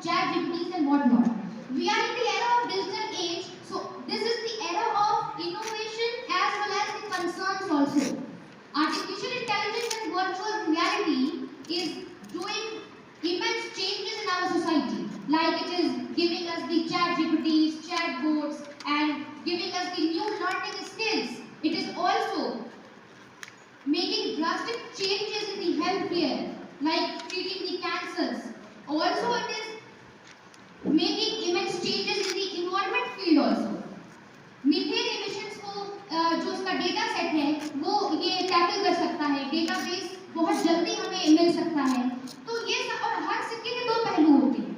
chat GPTs and whatnot. We are in the era of digital age, so this is the era of innovation as well as the concerns also. Artificial intelligence and virtual reality is doing immense changes in our society. Like it is giving us the chat GPTs, chatbots, and giving us the new learning skills. It is also making drastic changes in the healthcare, like treating the cancers. Also, it is making immense changes in the environment field also. Methane emissions को जो उसका data set है वो ये tackle कर सकता है, database बहुत जल्दी हमें मिल सकता है। तो ये सब, और हर सिक्के के दो पहलू होते हैं।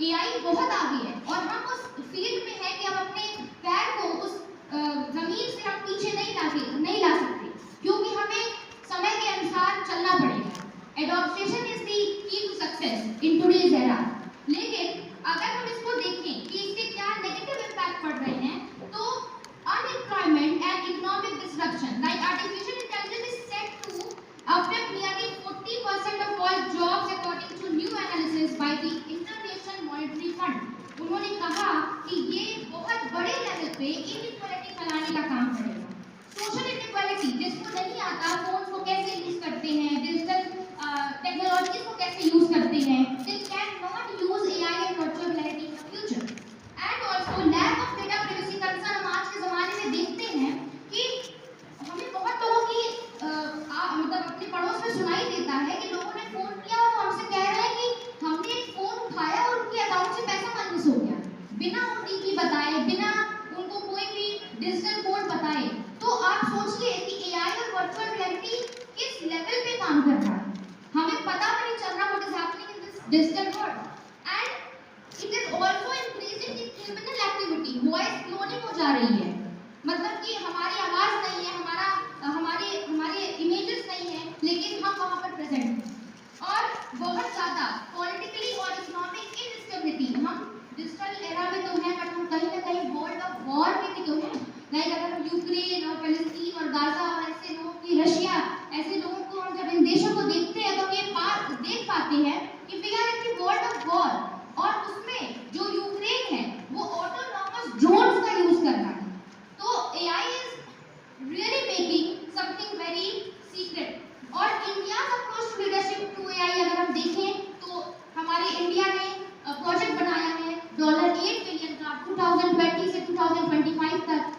एआई बहुत आगे है और हम उस फील्ड में हैं कि हम अपने पैर को उस जमीन से हम पीछे नहीं ला सकते, क्योंकि हमें समय के अनुसार चलना पड़ेगा। Adoption is the key to success in today's era. लेकिन अगर हम इसको देखें कि इसके क्या नेगेटिव इम्पैक्ट पड़ रहे हैं, तो unemployment and economic disruption, like artificial intelligence is set to affect nearly 40% of all jobs according to new analysis by the International Monetary Fund। उन्होंने कहा कि ये बहुत बड़े लेवल पे इनइक्वालिटी फैलाने का काम करेगा। सोशल इनइक्वालिटी, जिसको नहीं आता फोन को कैसे यूज करते हैं, डिजिटल टेक्नोलॉजी को कैसे यूज करते हैं, they cannot use AI and virtual reality in the future। And also lack of data privacy concern हम आज के ज़माने में देखते हैं कि हमें बहुत लोगों की मतलब अपने पड़ोस में सुनाई देता है कि लोगों ने फोन किया और हमसे कह रहे हैं कि हमने एक फोन उठाया और उनके अकाउंट से पैसा माइनस हो गया, बिना OTP बताए, बिना उनको कोई भी डिजिटल कोड बताए। तो आप सोचिए कि AI और वर्चुअल रियलिटी किस लेवल पे काम कर रहा है, हमें पता भी नहीं चल रहा what is happening in this digital world. And it is also increasing the criminal activity. Voice cloning हो जा रही है, मतलब कि हमारी आवाज नहीं है, हमारे इमेजेस नहीं है, लेकिन हम वहां पर प्रेजेंट हैं। और बहुत ज्यादा पॉलिटिकली और इकोनॉमिक इनस्टेबिलिटी। हम डिजिटल एरा में तो हैं, बट हम कहीं ना कहीं वर्ल्ड ऑफ वॉर में भी तो हैं। लाइक अगर हम यूक्रेन और पैलेस्टीन और गाजा और ऐसे लोगों की, रशिया, ऐसे लोगों को हम जब इन देशों को देखते हैं तो ये बात देख पाते हैं कि we are in the world of war. और उसमें जो यूक्रेन है वो ऑटोनॉमस ड्रोन्स का यूज कर रहा है। तो AI is really making something very secret. और India approach to leadership to AI अगर हम देखें तो हमारे इंडिया ने प्रोजेक्ट बनाया है $8 बिलियन का 2020 से 2025 तक।